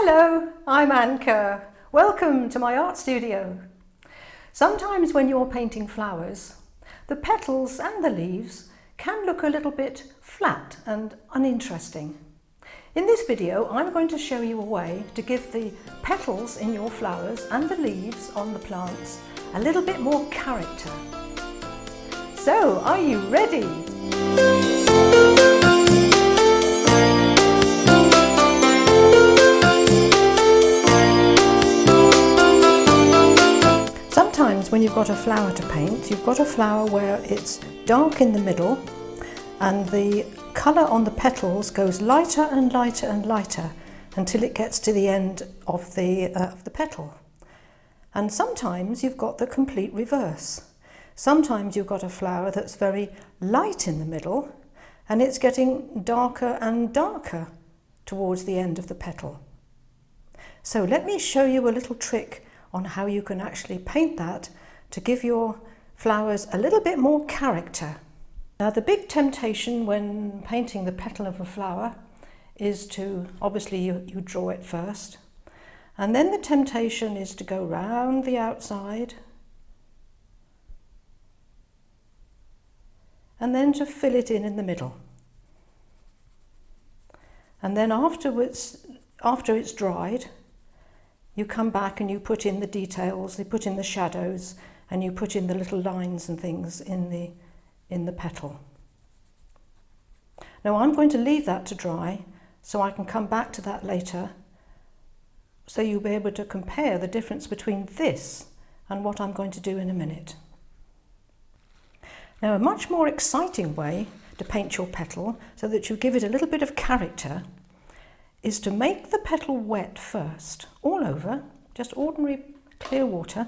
Hello, I'm Kerr. Welcome to my art studio. Sometimes when you're painting flowers, the petals and the leaves can look a little bit flat and uninteresting. In this video, I'm going to show you a way to give the petals in your flowers and the leaves on the plants a little bit more character. So, are you ready? Sometimes when you've got a flower to paint, you've got a flower where it's dark in the middle and the colour on the petals goes lighter and lighter and lighter until it gets to the end of the petal. And sometimes you've got the complete reverse. Sometimes you've got a flower that's very light in the middle and it's getting darker and darker towards the end of the petal. So let me show you a little trick on how you can actually paint that to give your flowers a little bit more character. Now, the big temptation when painting the petal of a flower is to, obviously you draw it first, and then the temptation is to go round the outside and then to fill it in the middle. And then after it's dried, you come back and you put in the details, you put in the shadows, and you put in the little lines and things in the petal. Now I'm going to leave that to dry so I can come back to that later, so you'll be able to compare the difference between this and what I'm going to do in a minute. Now, a much more exciting way to paint your petal so that you give it a little bit of character is to make the petal wet first, all over, just ordinary clear water.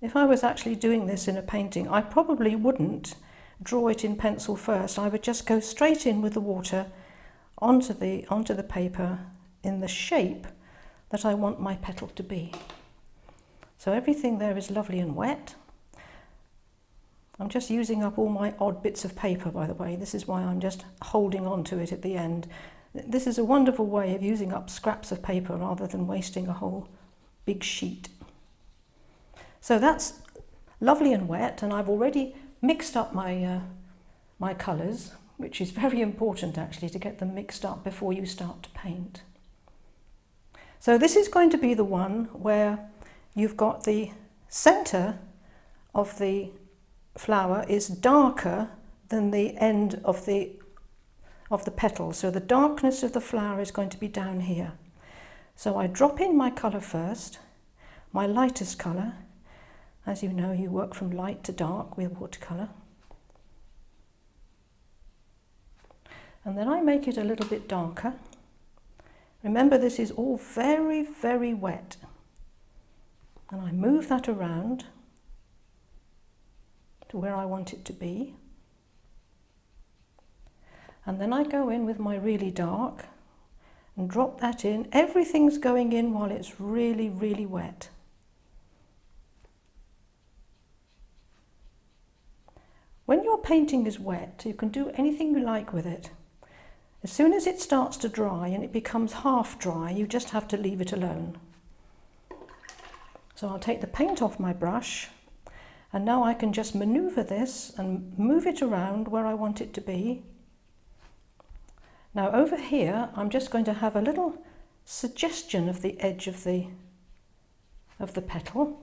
If I was actually doing this in a painting, I probably wouldn't draw it in pencil first. I would just go straight in with the water onto the paper in the shape that I want my petal to be. So everything there is lovely and wet. I'm just using up all my odd bits of paper, by the way. This is why I'm just holding on to it at the end. This is a wonderful way of using up scraps of paper rather than wasting a whole big sheet. So that's lovely and wet, and I've already mixed up my colours, which is very important actually to get them mixed up before you start to paint. So this is going to be the one where you've got the centre of the flower is darker than the end of the petal. So the darkness of the flower is going to be down here. So I drop in my colour first, my lightest colour. As you know, you work from light to dark with watercolour. And then I make it a little bit darker. Remember, this is all very, very wet. And I move that around to where I want it to be. And then I go in with my really dark and drop that in. Everything's going in while it's really, really wet. When your painting is wet, you can do anything you like with it. As soon as it starts to dry and it becomes half dry, you just have to leave it alone. So I'll take the paint off my brush, and now I can just manoeuvre this and move it around where I want it to be. Now over here, I'm just going to have a little suggestion of the edge of the petal.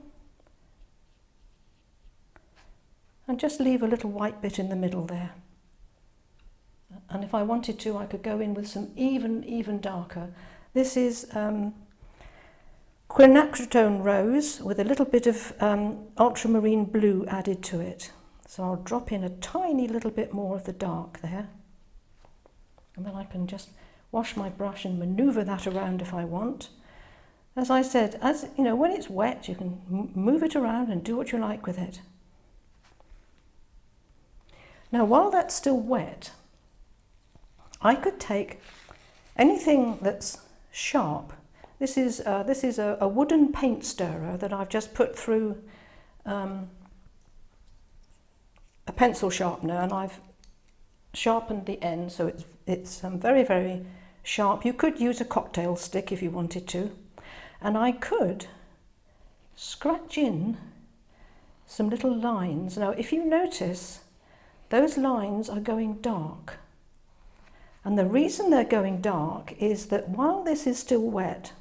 And just leave a little white bit in the middle there. And if I wanted to, I could go in with some even darker. This is quinacridone rose with a little bit of ultramarine blue added to it. So I'll drop in a tiny little bit more of the dark there. And then I can just wash my brush and manoeuvre that around if I want. As I said, when it's wet, you can move it around and do what you like with it. Now, while that's still wet, I could take anything that's sharp. This is a wooden paint stirrer that I've just put through a pencil sharpener, and I've sharpened the end, so it's very, very sharp. You could use a cocktail stick if you wanted to, and I could scratch in some little lines. Now, if you notice, those lines are going dark. And the reason they're going dark is that while this is still wet,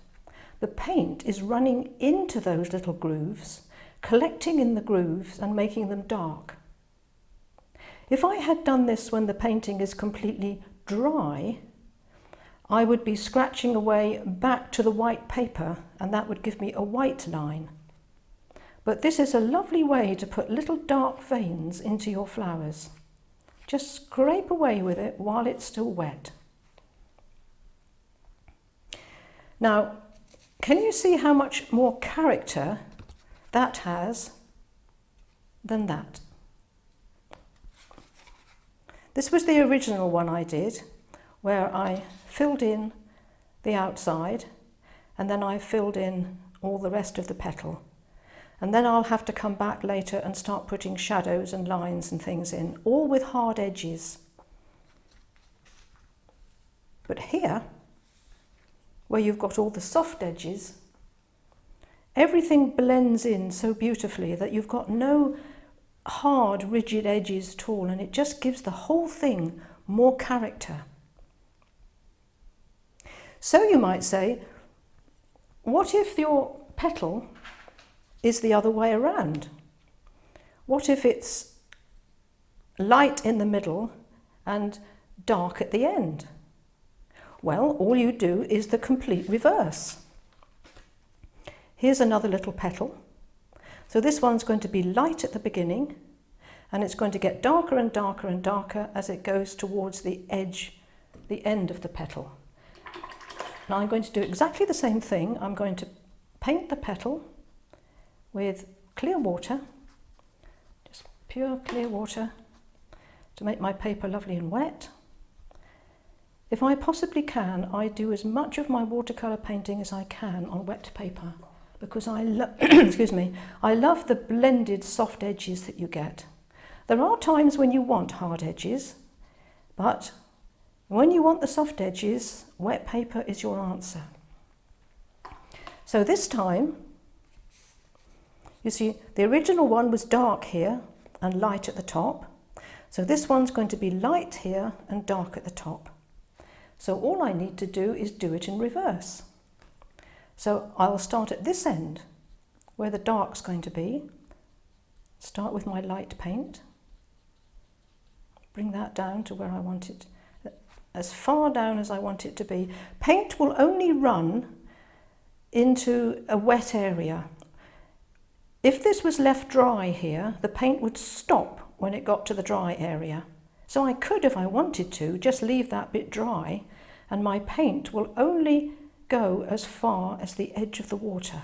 the paint is running into those little grooves, collecting in the grooves and making them dark. If I had done this when the painting is completely dry, I would be scratching away back to the white paper, and that would give me a white line. But this is a lovely way to put little dark veins into your flowers. Just scrape away with it while it's still wet. Now, can you see how much more character that has than that? This was the original one I did, where I filled in the outside and then I filled in all the rest of the petal. And then I'll have to come back later and start putting shadows and lines and things in, all with hard edges. But here, where you've got all the soft edges, everything blends in so beautifully that you've got no hard, rigid edges at all, and it just gives the whole thing more character. So you might say, what if your petal is the other way around? What if it's light in the middle and dark at the end? Well, all you do is the complete reverse. Here's another little petal. So this one's going to be light at the beginning, and it's going to get darker and darker and darker as it goes towards the edge, the end of the petal. Now I'm going to do exactly the same thing. I'm going to paint the petal with clear water, just pure clear water, to make my paper lovely and wet. If I possibly can, I do as much of my watercolour painting as I can on wet paper, because I excuse me, I love the blended soft edges that you get. There are times when you want hard edges, but when you want the soft edges, wet paper is your answer. So this time, you see, the original one was dark here and light at the top. So this one's going to be light here and dark at the top. So all I need to do is do it in reverse. So I'll start at this end, where the dark's going to be. Start with my light paint. Bring that down to where I want it, as far down as I want it to be. Paint will only run into a wet area. If this was left dry here, the paint would stop when it got to the dry area. So I could, if I wanted to, just leave that bit dry, and my paint will only go as far as the edge of the water.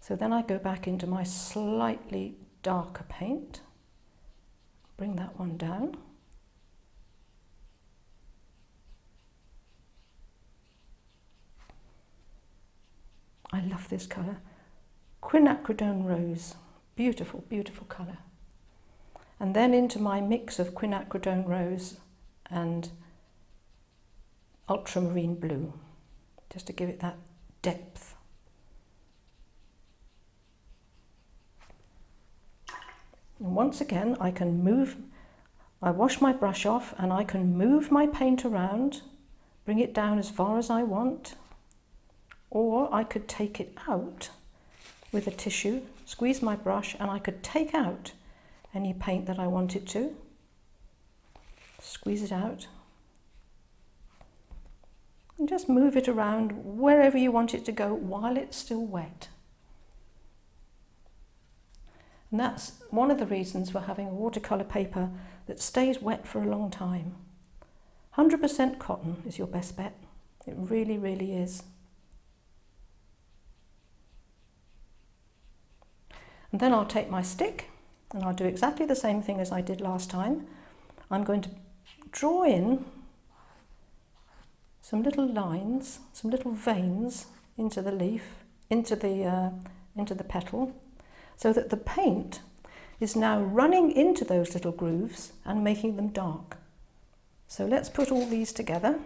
So then I go back into my slightly darker paint, bring that one down. I love this colour. Quinacridone Rose. Beautiful, beautiful colour. And then into my mix of Quinacridone Rose and Ultramarine Blue, just to give it that depth. And once again, I wash my brush off and I can move my paint around, bring it down as far as I want. Or I could take it out with a tissue, squeeze my brush, and I could take out any paint that I wanted to. Squeeze it out. And just move it around wherever you want it to go while it's still wet. And that's one of the reasons for having a watercolour paper that stays wet for a long time. 100% cotton is your best bet. It really, really is. And then I'll take my stick and I'll do exactly the same thing as I did last time. I'm going to draw in some little lines, some little veins into the leaf, into the petal, so that the paint is now running into those little grooves and making them dark. So let's put all these together.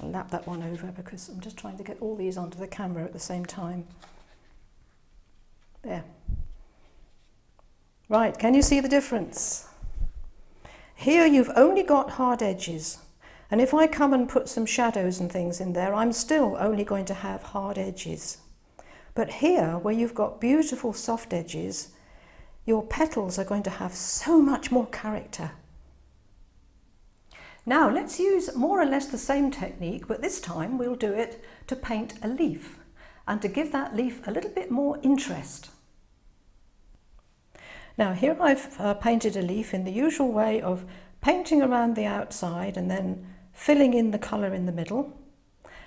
I'll lap that one over because I'm just trying to get all these onto the camera at the same time. There. Right, can you see the difference? Here you've only got hard edges, and if I come and put some shadows and things in there, I'm still only going to have hard edges. But here, where you've got beautiful soft edges, your petals are going to have so much more character. Now let's use more or less the same technique, but this time we'll do it to paint a leaf and to give that leaf a little bit more interest. Now here I've painted a leaf in the usual way of painting around the outside and then filling in the colour in the middle.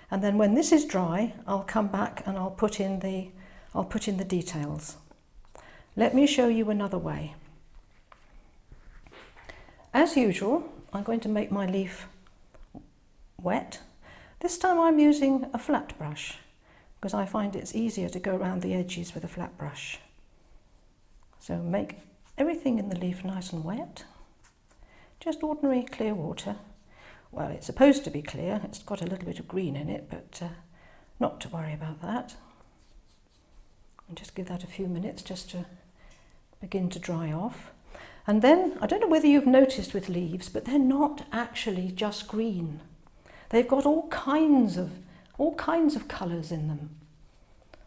And then when this is dry, I'll come back and I'll put in the details. Let me show you another way. As usual, I'm going to make my leaf wet. This time I'm using a flat brush because I find it's easier to go around the edges with a flat brush. So make everything in the leaf nice and wet. Just ordinary clear water. Well, it's supposed to be clear. It's got a little bit of green in it, but not to worry about that. And just give that a few minutes just to begin to dry off. And then, I don't know whether you've noticed with leaves, but they're not actually just green. They've got all kinds of colours in them.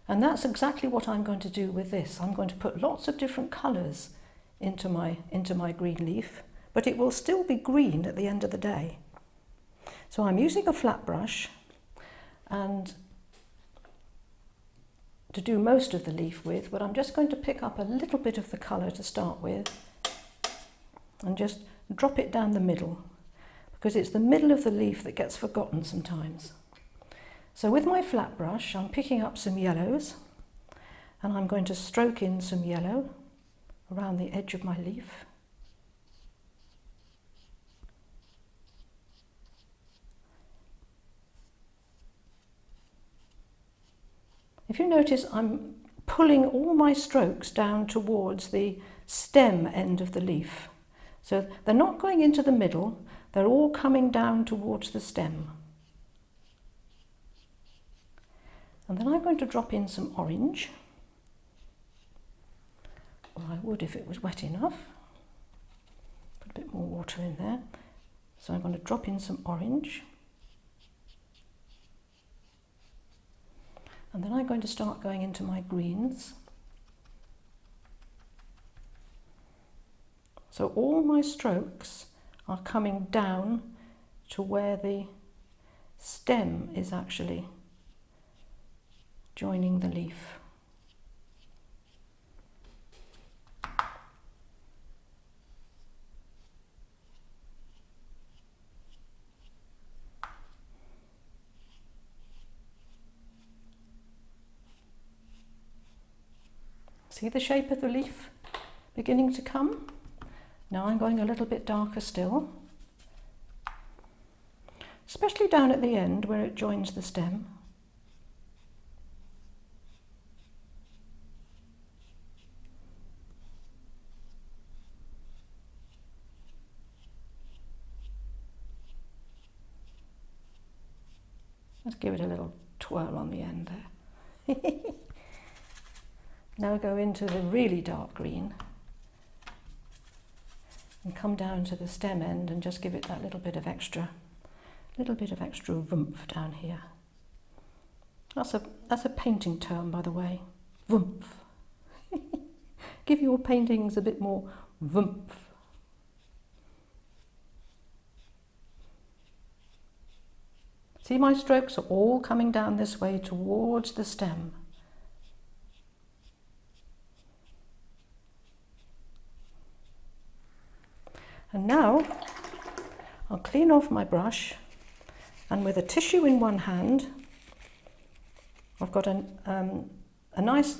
And that's exactly what I'm going to do with this. I'm going to put lots of different colours into my green leaf, but it will still be green at the end of the day. So I'm using a flat brush and to do most of the leaf with, but I'm just going to pick up a little bit of the colour to start with and just drop it down the middle, because it's the middle of the leaf that gets forgotten sometimes. So with my flat brush, I'm picking up some yellows and I'm going to stroke in some yellow around the edge of my leaf. If you notice, I'm pulling all my strokes down towards the stem end of the leaf. So they're not going into the middle, they're all coming down towards the stem. And then I'm going to drop in some orange. Or I would if it was wet enough. Put a bit more water in there. So I'm going to drop in some orange. And then I'm going to start going into my greens. So all my strokes are coming down to where the stem is actually joining the leaf. See the shape of the leaf beginning to come? Now I'm going a little bit darker still, especially down at the end where it joins the stem. Let's give it a little twirl on the end there. Now go into the really dark green and come down to the stem end and just give it that little bit of extra oomph down here. That's a painting term, by the way, oomph. Give your paintings a bit more oomph. See, my strokes are all coming down this way towards the stem. And now I'll clean off my brush, and with a tissue in one hand, I've got a nice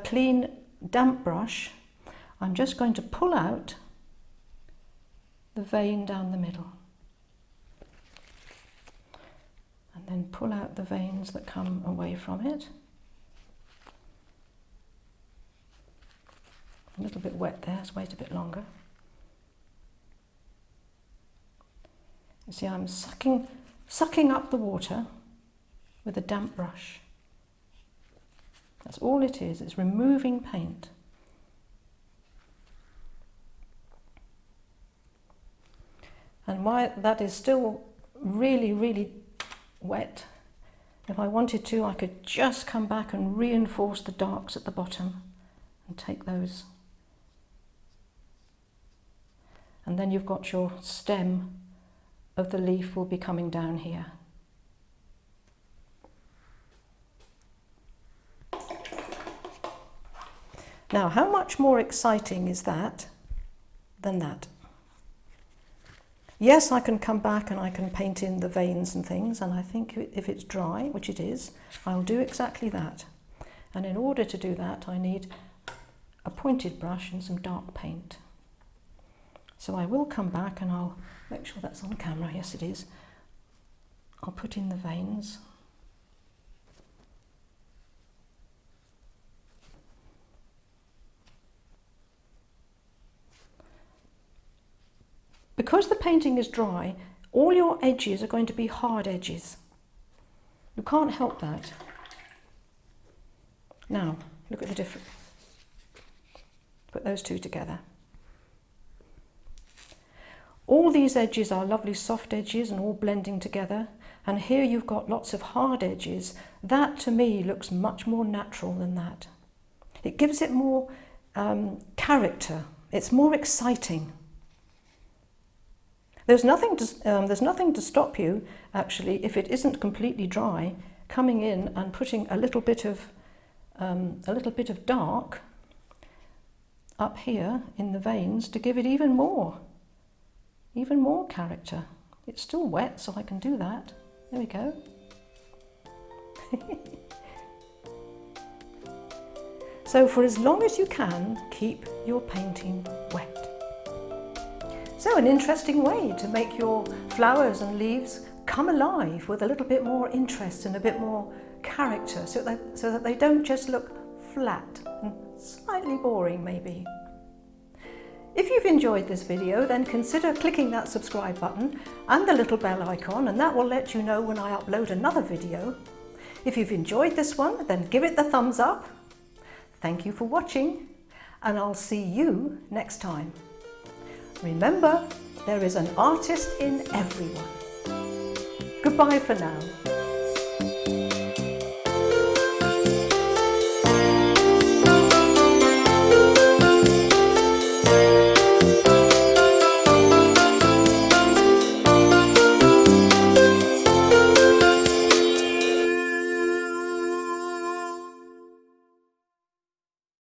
clean damp brush. I'm just going to pull out the vein down the middle. And then pull out the veins that come away from it. A little bit wet there, let's wait a bit longer. You see, I'm sucking up the water with a damp brush. That's all it is, it's removing paint. And while that is still really, really wet, if I wanted to, I could just come back and reinforce the darks at the bottom and take those. And then you've got your stem of the leaf will be coming down here. Now, how much more exciting is that than that? Yes, I can come back and I can paint in the veins and things, and I think if it's dry, which it is, I'll do exactly that. And in order to do that, I need a pointed brush and some dark paint. So I will come back and I'll make sure that's on camera. Yes, it is. I'll put in the veins. Because the painting is dry, all your edges are going to be hard edges. You can't help that. Now, look at the difference. Put those two together. All these edges are lovely soft edges and all blending together. And here you've got lots of hard edges. That, to me, looks much more natural than that. It gives it more character. It's more exciting. There's nothing to stop you, actually, if it isn't completely dry, coming in and putting a little bit of dark up here in the veins to give it even more character. It's still wet, so I can do that. There we go. So for as long as you can, keep your painting wet. So an interesting way to make your flowers and leaves come alive with a little bit more interest and a bit more character, so that they don't just look flat and slightly boring maybe. If you've enjoyed this video, then consider clicking that subscribe button and the little bell icon, and that will let you know when I upload another video. If you've enjoyed this one, then give it the thumbs up. Thank you for watching, and I'll see you next time. Remember, there is an artist in everyone. Goodbye for now.